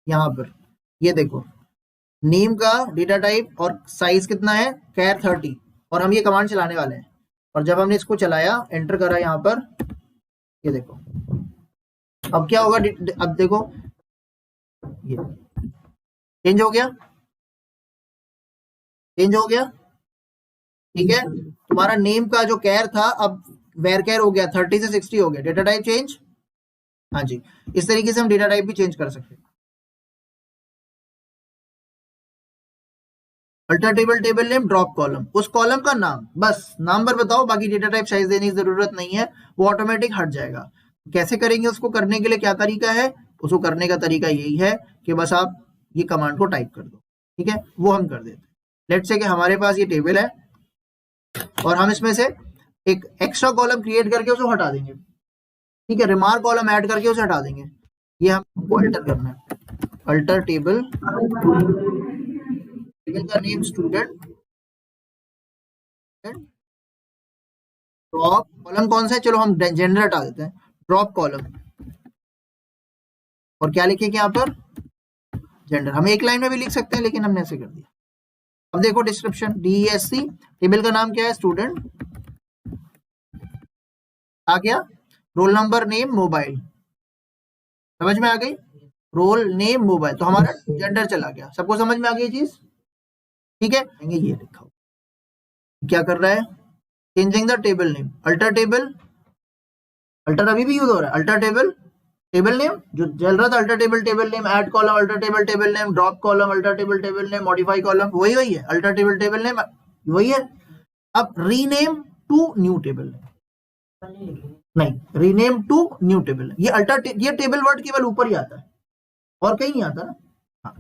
यहाँ पर ये देखो, नेम का डेटा टाइप और साइज कितना है, कैर 30, और हम ये कमांड चलाने वाले हैं, और जब हमने इसको चलाया, एंटर करा यहाँ पर, ये देखो, अब क्या होगा, अब देखो ये चेंज हो गया, चेंज हो गया, ठीक है, तुम्हारा नेम का जो कैर था अब वेर कैर हो गया, 30 से 60 हो गया, डेटा टाइप चेंज, हाँ जी, इस तरीके से हम डेटा टाइप भी चेंज कर सकते हैं। Alter table table name drop column, उस कॉलम का नाम, बस नाम पर बताओ, बाकी डेटा टाइप साइज देने की जरूरत नहीं है, वो ऑटोमेटिक हट जाएगा। कैसे करेंगे उसको करने के लिए, क्या तरीका है, उसको करने का तरीका यही है कि बस आप ये कमांड को टाइप कर दो, ठीक है, वो हम कर देते हैं। लेट से कि हमारे पास ये टेबल है और हम इसमें से एक एक्स्ट्रा कॉलम क्रिएट करके उसे हटा देंगे, ठीक है, रिमार्क कॉलम ऐड करके उसे हटा देंगे, ये हमको अल्टर करना है, अल्टर टेबल, टेबल का नेम स्टूडेंट, ड्रॉप कॉलम कौन सा है, चलो हम जेंडर हटा देते हैं, ड्रॉप कॉलम, और क्या लिखेंगे यहाँ पर, जेंडर, हम एक लाइन में भी लिख सकते हैं लेकिन हमने ऐसे कर दिया। अब देखो डिस्क्रिप्शन, DESC, टेबल का नाम क्या है, स्टूडेंट, आ गया, रोल नंबर नेम मोबाइल, समझ में आ गई, रोल नेम मोबाइल, तो हमारा जेंडर चला गया, सबको समझ में आ गई चीज, ठीक है, ये लिखा हो क्या कर रहा है, changing the table name, alter table, alter अभी भी यूज हो रहा है, अल्टर टेबल टेबल नेम जो चल रहा था, alter table table name, add column alter table table name, drop column alter table table name, modify column, वही वही है, अल्टर टेबल टेबल नेम वही है। अब rename to new table name, नहीं, रीनेम टू न्यू टेबल, ये alter, ये table word केवल ऊपर ही आता है और कहीं नहीं आता ना। हाँ,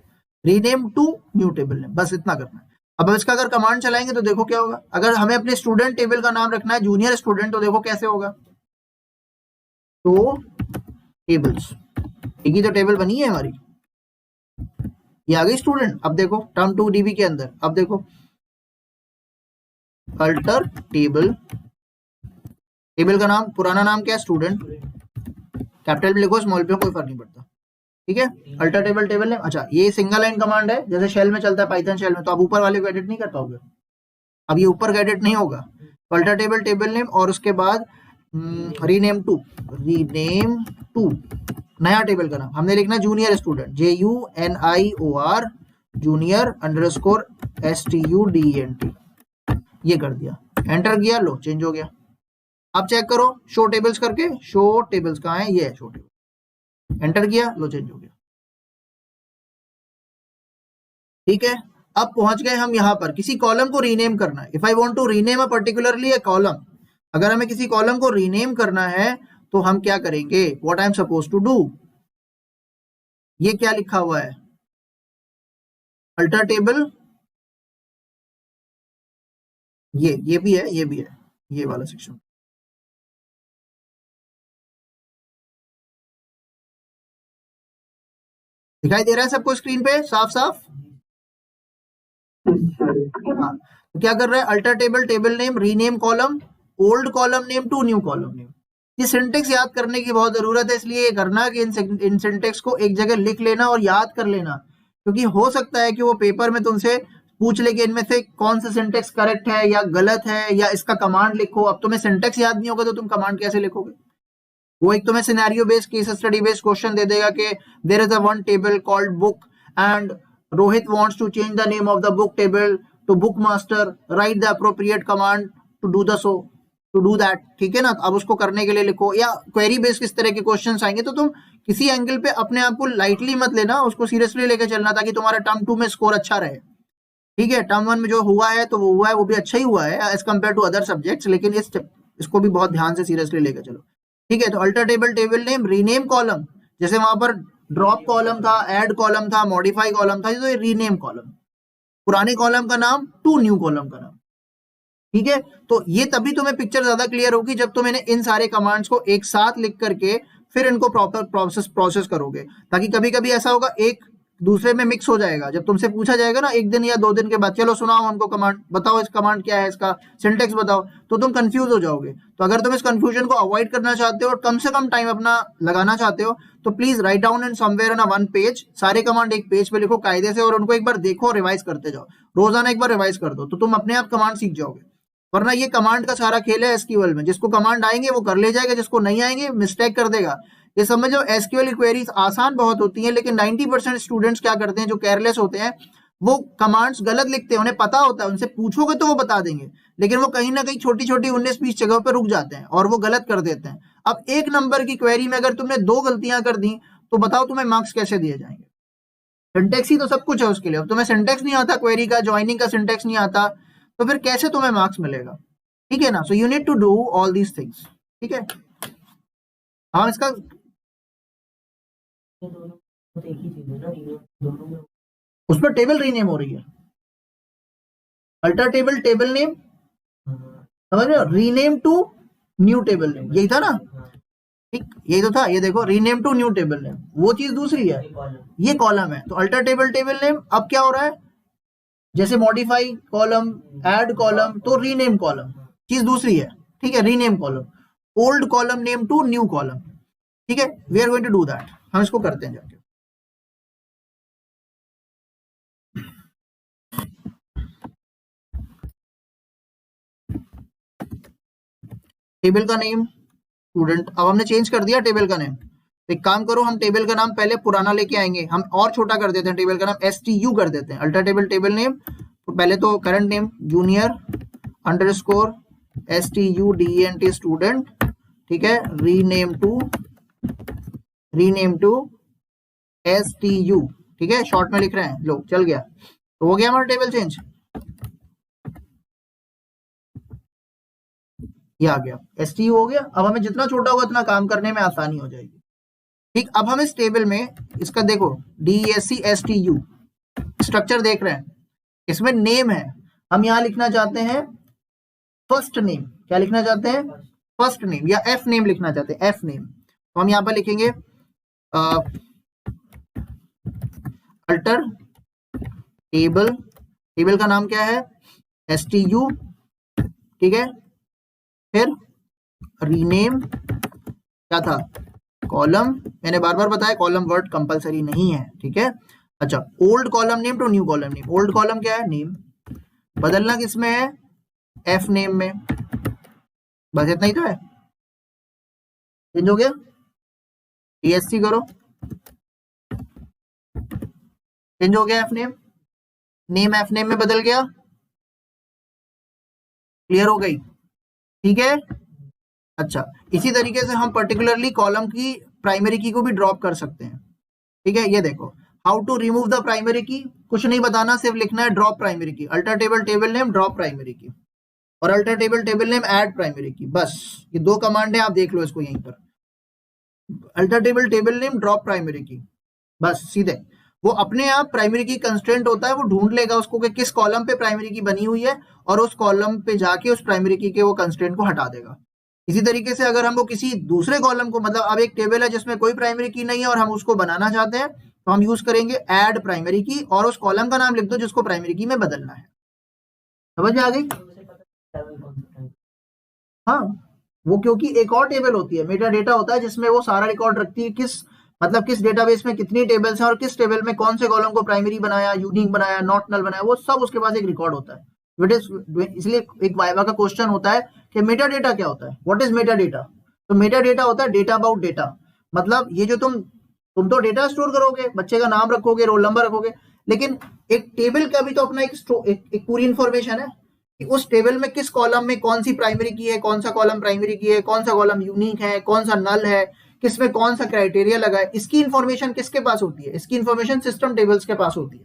rename to new table name, बस इतना करना है। अब इसका अगर कमांड चलाएंगे तो देखो क्या होगा। अगर हमें अपने स्टूडेंट टेबल का नाम रखना है जूनियर स्टूडेंट, तो देखो कैसे होगा, तो टेबल्स, एक ही तो टेबल बनी है हमारी, ये आ गई स्टूडेंट। अब देखो टर्म 2 डीबी के अंदर, अब देखो अल्टर टेबल, टेबल का नाम, पुराना नाम क्या है, स्टूडेंट, कैपिटल में लिखो स्मॉल पे कोई फर्क नहीं पड़ता, ठीक है। अल्टर टेबल टेबल नेम, अच्छा ये सिंगल लाइन कमांड है, जैसे शेल में चलता है, पाइथन शेल में, तो आप ऊपर वाले को एडिट नहीं कर पाओगे, अब ये ऊपर का एडिट नहीं होगा। तो अल्टर टेबल टेबल नेम और उसके बाद रीनेम टू, रीनेम टू नया टेबल का नाम हमने लिखना junior student, JUNIOR junior underscore STUDENT, ये कर दिया, एंटर किया, लो चेंज हो गया। अब चेक करो शो टेबल्स करके, शो टेबल्स कहाँ है, ये है शो टेबल, एंटर किया, लो चेंज हो गया, ठीक है। अब पहुंच गए हम यहां पर, किसी कॉलम को रीनेम करना है। If I want to rename a particularly a column, अगर हमें किसी कॉलम को रीनेम करना है तो हम क्या करेंगे, what I am suppose to do, ये क्या लिखा हुआ है, अल्टर टेबल, ये भी है, ये भी है, ये वाला सेक्शन, दिखाई दे रहा है सबको स्क्रीन पे साफ साफ। हाँ, तो क्या कर रहा है, alter table table name, rename column, old column name to new column name. ये सिंटेक्स याद करने की बहुत जरूरत है, इसलिए ये करना कि इन सिंटेक्स को एक जगह लिख लेना और याद कर लेना, क्योंकि हो सकता है कि वो पेपर में तुमसे पूछ ले कि इनमें से कौन सा सिंटेक्स करेक्ट है या गलत है, या इसका कमांड लिखो। अब तुम्हें सिंटेक्स याद नहीं होगा तो तुम कमांड कैसे लिखोगे। वो एक तुम्हें scenario based, case study based question दे देगा कि there is a one table called book and Rohit wants to change the name of the book table to book master, write the appropriate command to do the so, to do that, ठीक है ना। अब उसको करने के लिए लिखो, या क्वेरी बेस्ड किस तरह के क्वेश्चंस आएंगे, तो तुम किसी एंगल पे अपने आप को लाइटली मत लेना, उसको सीरियसली लेके चलना, ताकि तुम्हारा टर्म 2 में स्कोर अच्छा रहे, ठीक है। टर्म 1 में जो हुआ है तो वो हुआ है, वो भी अच्छा ही हुआ है as compare to other subjects, लेकिन इसको भी बहुत ध्यान से सीरियसली लेकर चलो, ठीक है। तो alter table table name, rename column, जैसे वहां पर ड्रॉप कॉलम था, ऐड कॉलम था, मॉडिफाई कॉलम था, तो ये रीनेम कॉलम, पुराने कॉलम का नाम टू न्यू कॉलम का नाम, ठीक है। तो ये तभी तुम्हें पिक्चर ज्यादा क्लियर होगी जब तुम इन सारे कमांड्स को एक साथ लिख करके फिर इनको प्रॉपर प्रोसेस करोगे, ताकि कभी कभी ऐसा होगा एक दूसरे में मिक्स हो जाएगा। जब तुमसे पूछा जाएगा ना 1 दिन या 2 दिन के बाद, चलो सुनाओ उनको कमांड, बताओ इस कमांड क्या है, इसका सिंटेक्स बताओ, तो तुम कंफ्यूज हो जाओगे। तो अगर तुम इस कंफ्यूजन को अवॉइड करना चाहते हो और कम से कम टाइम अपना लगाना चाहते हो, तो please write down in somewhere on one page, सारे कमांड एक पेज पे लिखो कायदे से, और उनको एक बार देखो, रिवाइज करते जाओ, रोजाना एक बार रिवाइज कर दो, तो तुम अपने आप कमांड सीख जाओगे। वरना ये कमांड का सारा खेल है एसक्यूएल में, जिसको कमांड आएंगे वो कर ले जाएगा, जिसको नहीं आएंगे मिस्टेक कर देगा। ये समझो एसक्यूएल क्वेरीज आसान बहुत होती हैं, लेकिन 90% स्टूडेंट्स क्या करते हैं, जो केयरलेस होते हैं, वो कमांड्स गलत लिखते हैं, उन्हें पता होता है, उनसे पूछोगे तो वो बता देंगे, लेकिन वो कहीं ना कहीं छोटी छोटी 19-20 जगह पर रुक जाते हैं और वो गलत कर देते हैं। अब 1 नंबर की क्वेरी में अगर तुमने 2 गलतियां कर दी, तो बताओ तुम्हें मार्क्स कैसे दिए जाएंगे। सिंटेक्स ही तो सब कुछ है उसके लिए। अब तुम्हें सिंटेक्स नहीं आता, क्वेरी का ज्वाइनिंग का सिंटेक्स नहीं आता, तो फिर कैसे तुम्हें मार्क्स मिलेगा, ठीक है ना। So you need to do all these things, ठीक है। हाँ, इसका उस पर टेबल रीनेम हो रही है, अल्टर टेबल टेबल नेम, समझ रहे हो, rename to new table name, यही था ना, ठीक, यही तो था। ये देखो rename to new table name, वो चीज दूसरी है, ये कॉलम है। तो अल्टर टेबल टेबल नेम, अब क्या हो रहा है, जैसे मॉडिफाई कॉलम, ऐड कॉलम, तो रीनेम कॉलम चीज दूसरी है, ठीक है। Rename column, old column name to new column, ठीक है। We are going to do that, हम इसको करते हैं जाके। टेबल का नेम स्टूडेंट, अब हमने चेंज कर दिया टेबल का नेम। तो एक काम करो, हम टेबल का नाम पहले पुराना लेके आएंगे, हम और छोटा कर देते हैं, टेबल का नाम STU कर देते हैं, अल्टर टेबल टेबल नेम। तो पहले तो current name junior underscore STUDENT student, ठीक है। Rename to rename to STU, ठीक है, शॉर्ट में लिख रहे हैं, लो चल गया। तो हो गया हमारा टेबल चेंज, ये आ गया, STU हो गया। अब हमें जितना छोटा होगा उतना काम करने में आसानी हो जाएगी। ठीक, अब हम इस टेबल में इसका देखो DESC STU स्ट्रक्चर देख रहे हैं, इसमें नेम है, हम यहाँ लिखना चाहते हैं फर्स्ट नेम। क्या लिखना चाहते हैं? फर्स्ट नेम, या F नेम लिखना चाहते हैं, F नेम। तो हम यहाँ पर लिखेंगे अल्टर टेबल, टेबल का नाम क्या है? STU, ठीक है। फिर रीनेम, क्या था? कॉलम, मैंने बार बार बताया कॉलम वर्ड कंपलसरी नहीं है, ठीक है। अच्छा, old column name to new column name. Old column क्या है? नेम। बदलना किसमें है? F नेम में। बस इतना ही तो है, चेंज हो गया। DSC करो, चेंज हो गया F name, name F name में बदल गया, क्लियर हो गई, ठीक है। अच्छा, इसी तरीके से हम पर्टिकुलरली कॉलम की प्राइमरी की को भी ड्रॉप कर सकते हैं, ठीक है। ये देखो, how to remove the primary key, कुछ नहीं बताना, सिर्फ लिखना है drop primary key. Alter table table name drop primary key, और alter table table name add primary key. बस ये दो कमांड है, आप देख लो इसको यहीं पर। Alter table table name drop primary key, बस सीधे वो अपने आप प्राइमरी की कंस्ट्रेंट होता है, वो ढूंढ लेगा उसको कि किस कॉलम पे प्राइमरी की बनी हुई है, और उस कॉलम पे जाके उस प्राइमरी की के वो कंस्ट्रेंट को हटा देगा। इसी तरीके से अगर हमको किसी दूसरे कॉलम को, मतलब अब एक टेबल है जिसमें कोई प्राइमरी की नहीं है और हम उसको बनाना चाहते हैं, तो हम यूज करेंगे ऐड प्राइमरी की, और उस कॉलम का नाम लिख दो जिसको प्राइमरी की में बदलना है। समझ में आ गई? हाँ, वो क्योंकि एक और टेबल होती है, मेटा डेटा होता है, जिसमें वो सारा रिकॉर्ड रखती है किस, मतलब किस डेटाबेस में कितनी टेबल्स हैं और किस टेबल में कौन से कॉलम को प्राइमरी बनाया, यूनिक बनाया, नॉट नल बनाया, वो सब उसके पास एक रिकॉर्ड होता है। इसलिए एक वाइवा का क्वेश्चन होता है कि मेटा डेटा क्या होता है, व्हाट इज मेटा डेटा। तो मेटा डेटा होता है डेटा अबाउट डेटा, मतलब ये जो तुम तो डेटा स्टोर करोगे, बच्चे का नाम रखोगे, रोल नंबर रखोगे, लेकिन एक टेबल का भी तो अपना एक पूरी इंफॉर्मेशन है कि उस टेबल में किस कॉलम में कौन सी प्राइमरी की है, कौन सा कॉलम प्राइमरी की है, कौन सा कॉलम यूनिक है, कौन सा नल है, किसमें कौन सा क्राइटेरिया लगा है। इसकी इंफॉर्मेशन किसके पास होती है? इसकी इंफॉर्मेशन सिस्टम टेबल्स के पास होती है,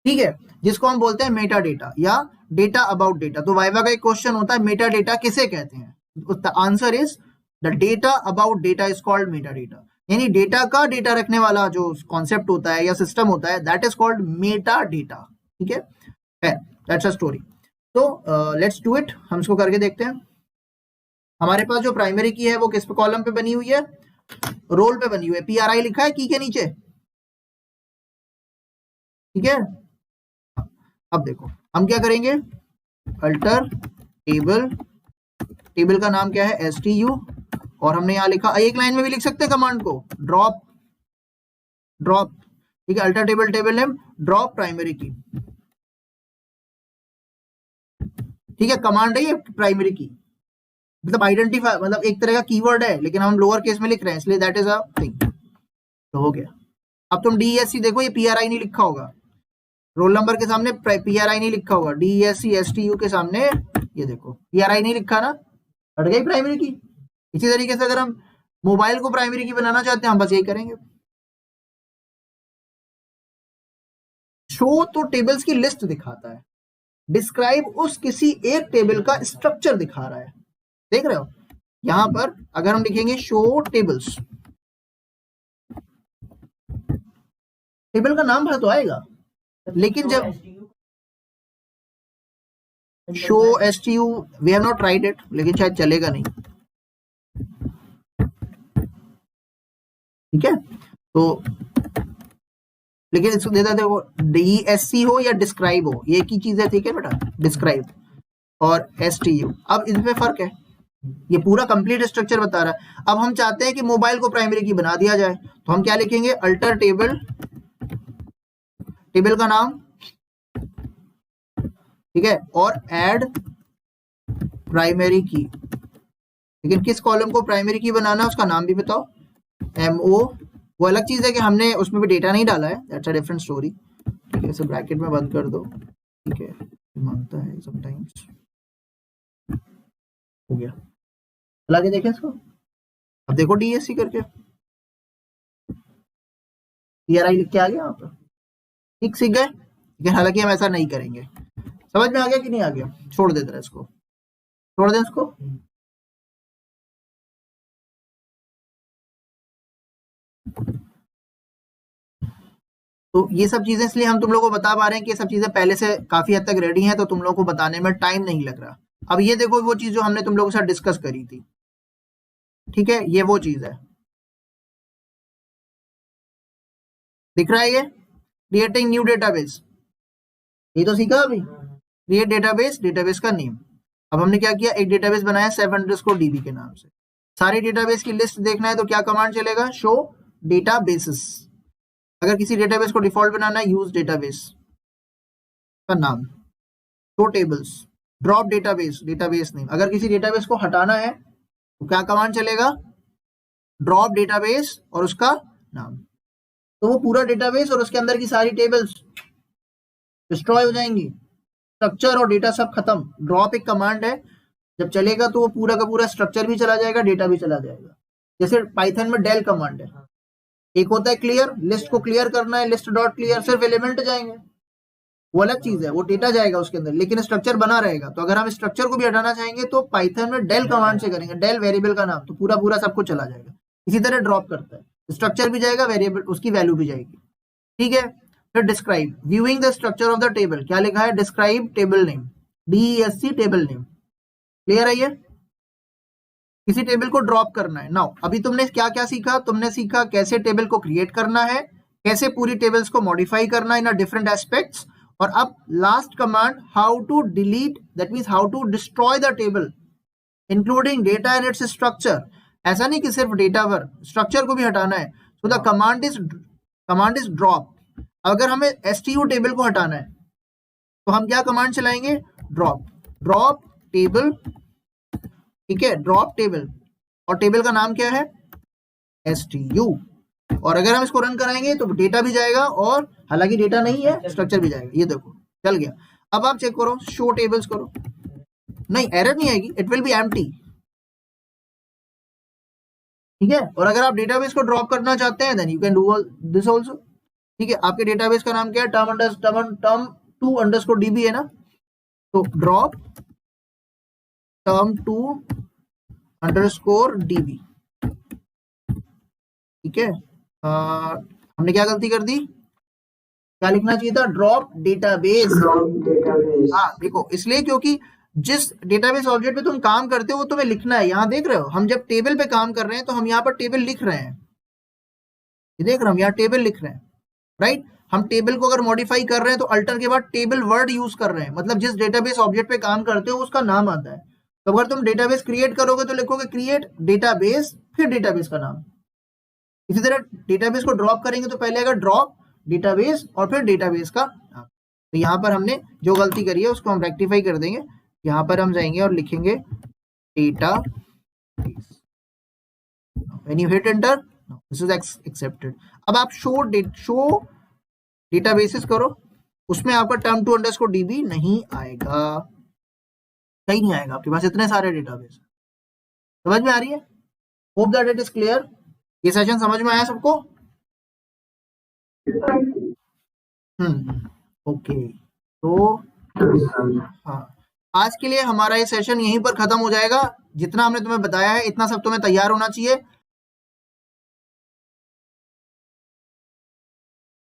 ठीक है, जिसको हम बोलते हैं मेटा डेटा या डेटा अबाउट डेटा। तो वाइवा का एक क्वेश्चन होता है, मेटा डेटा किसे कहते हैं? The answer is the data about data is called Meta data, यानी डेटा का डेटा रखने वाला जो कॉन्सेप्ट होता है या सिस्टम होता है, that is called Meta data, ठीक है, दैट्स अ स्टोरी। तो लेट्स डू इट, हम इसको करके देखते हैं। हमारे पास जो प्राइमरी की है वो किस पे कॉलम पे बनी हुई है? रोल पे बनी हुई है, PRI लिखा है की के नीचे, ठीक है। अब देखो हम क्या करेंगे, अल्टर टेबल, टेबल का नाम क्या है? STU, और हमने यहां लिखा, एक लाइन में भी लिख सकते हैं कमांड को, ड्रॉप, ड्रॉप, ठीक है, alter table table name drop primary की, ठीक है। कमांड है ये प्राइमरी की, मतलब आइडेंटिफाई, मतलब एक तरह का कीवर्ड है, लेकिन हम लोअर केस में लिख रहे हैं, इसलिए दैट इज अ थिंग। तो हो गया। अब तुम DESC देखो, ये PRI नहीं लिखा होगा, रोल नंबर के सामने PRI नहीं लिखा होगा, DESC STU के सामने ये देखो PRI नहीं लिखा ना, हट गई प्राइमरी की। इसी तरीके से अगर हम मोबाइल को प्राइमरी की बनाना चाहते हैं, हम बस यही करेंगे। शो तो टेबल्स की लिस्ट दिखाता है, डिस्क्राइब उस किसी एक टेबल का स्ट्रक्चर दिखा रहा है, देख रहे हो। यहां पर अगर हम लिखेंगे शो टेबल्स, टेबल का नाम भर तो आएगा, लेकिन जब show STU, we have not tried it, लेकिन शायद चलेगा नहीं, ठीक है। तो लेकिन इसको देता देखो, DESC हो या डिस्क्राइब हो, ये एक ही चीज है, ठीक है बेटा, डिस्क्राइब और STU। अब इसमें फर्क है, ये पूरा कंप्लीट स्ट्रक्चर बता रहा है। अब हम चाहते हैं कि मोबाइल को प्राइमरी की बना दिया जाए, तो हम क्या लिखेंगे, अल्टर टेबल, टेबल का नाम, ठीक है, और ऐड प्राइमरी की, लेकिन किस कॉलम को प्राइमरी की बनाना है उसका नाम भी बताओ, MO। वो अलग चीज है कि हमने उसमें भी डेटा नहीं डाला है, दैट्स अ डिफरेंट स्टोरी, ठीक है। इसे ब्रैकेट में बंद कर दो, ठीक है, मांगता है समटाइम्स। हो गया, चला के देखें इसको। अब देखो DESC करके, TRI लिख के आ गया यहाँ पर, ठीक, सीख गए। लेकिन हालांकि हम ऐसा नहीं करेंगे। समझ में आ गया कि नहीं आ गया? छोड़ देते रहे इसको, छोड़ दें इसको। तो ये सब चीजें इसलिए हम तुम लोगों को बता पा रहे हैं कि ये सब चीजें पहले से काफी हद तक रेडी हैं, तो तुम लोगों को बताने में टाइम नहीं लग रहा। अब ये देखो वो चीज जो हमने तुम लोगों के साथ डिस्कस करी थी, ठीक है, ये वो चीज है, दिख रहा है ये, क्रिएटिंग न्यू डेटाबेस, ये तो सीखा अभी, क्रिएट डेटाबेस, डेटाबेस का नेम। अब हमने क्या किया, एक डेटाबेस बनाया सेव_db के नाम से। सारे डेटाबेस की लिस्ट देखना है तो क्या कमांड चलेगा, शो डेटाबेसेस। अगर किसी डेटाबेस को डिफॉल्ट बनाना है, यूज डेटाबेस का नाम, show tables, drop database, database name. अगर किसी डेटाबेस को हटाना है तो क्या कमांड चलेगा, ड्रॉप डेटाबेस और उसका नाम। तो वो पूरा डेटाबेस और उसके अंदर की सारी टेबल्स डिस्ट्रॉय हो जाएंगी, स्ट्रक्चर और डेटा सब खत्म। ड्रॉप एक कमांड है, जब चलेगा तो वो पूरा का पूरा स्ट्रक्चर भी चला जाएगा, डेटा भी चला जाएगा। जैसे पाइथन में डेल कमांड है, एक होता है क्लियर, लिस्ट को क्लियर करना है, लिस्ट डॉट क्लियर, सिर्फ एलिमेंट जाएंगे, वो अलग चीज है, वो डेटा जाएगा उसके अंदर, लेकिन स्ट्रक्चर बना रहेगा। तो अगर हम स्ट्रक्चर को भी हटाना चाहेंगे तो पाइथन में डेल कमांड से करेंगे, डेल वेरिएबल का नाम, तो पूरा पूरा सब कुछ चला जाएगा। इसी तरह ड्रॉप करता है, स्ट्रक्चर भी जाएगा, वेरिएबल उसकी वैल्यू भी जाएगी, ठीक है। फिर describe, viewing the structure of the table, क्या लिखा है, describe table name, DESC table name, clear है ये। किसी टेबल को ड्रॉप करना है। नाउ अभी तुमने क्या क्या सीखा, तुमने सीखा कैसे टेबल को क्रिएट करना है, कैसे पूरी टेबल्स को मॉडिफाई करना है इन डिफरेंट एस्पेक्ट्स। और अब last command, how to delete, that means how to destroy the table including data and its structure. ऐसा नहीं कि सिर्फ डेटा पर, स्ट्रक्चर को भी हटाना है। So the command is drop. अगर हमें STU टेबल को हटाना है तो हम क्या कमांड चलाएंगे, ड्रॉप टेबल, ठीक है, ड्रॉप टेबल, और टेबल का नाम क्या है, STU। और अगर हम इसको रन कराएंगे तो डेटा भी जाएगा, और हालांकि डेटा नहीं है, स्ट्रक्चर भी जाएगा। ये देखो चल गया। अब आप चेक करो, शो टेबल्स करो, नहीं एरर नहीं आएगी, इट विल बी एम्प्टी, ठीक है। और अगर आप डेटाबेस को ड्रॉप करना चाहते हैं, then you can do this also, ठीक है। आपके डेटाबेस का नाम क्या है, term2_db है ना, तो ड्रॉप term2_db, ठीक है। हमने क्या गलती कर दी, क्या लिखना चाहिए था, ड्रॉप डेटाबेस। हाँ देखो, इसलिए क्योंकि जिस डेटाबेस ऑब्जेक्ट पे तुम काम करते हो वो तुम्हें लिखना है। यहाँ देख रहे हो, हम जब टेबल पे काम कर रहे हैं तो हम यहाँ पर टेबल लिख रहे हैं, ये देख रहे हो हम यहाँ टेबल लिख रहे हैं, राइट। हम टेबल को अगर मॉडिफाई कर रहे हैं तो अल्टर के बाद टेबल वर्ड यूज कर रहे हैं, मतलब जिस डेटाबेस ऑब्जेक्ट पे काम करते हो उसका नाम आता है। तो अगर तुम डेटाबेस क्रिएट करोगे तो लिखोगे क्रिएट डेटाबेस, फिर डेटाबेस का नाम। इसी तरह डेटाबेस को ड्रॉप करेंगे तो पहले आएगा ड्रॉप डेटाबेस और फिर डेटाबेस का नाम। तो यहाँ पर हमने जो गलती करी है उसको हम रेक्टिफाई कर देंगे। यहाँ पर हम जाएंगे और लिखेंगे database. When you hit enter, this is accepted. अब आप शो डेटाबेसेस करो, उसमें आपका term2_db नहीं आएगा, कहीं नहीं आएगा, आपके पास इतने सारे डेटाबेस। समझ में आ रही है? Hope that it is clear. ये सेशन समझ में आया सबको? ओके, तो हाँ, आज के लिए हमारा ये सेशन यहीं पर खत्म हो जाएगा। जितना हमने तुम्हें बताया है इतना सब तुम्हें तैयार होना चाहिए।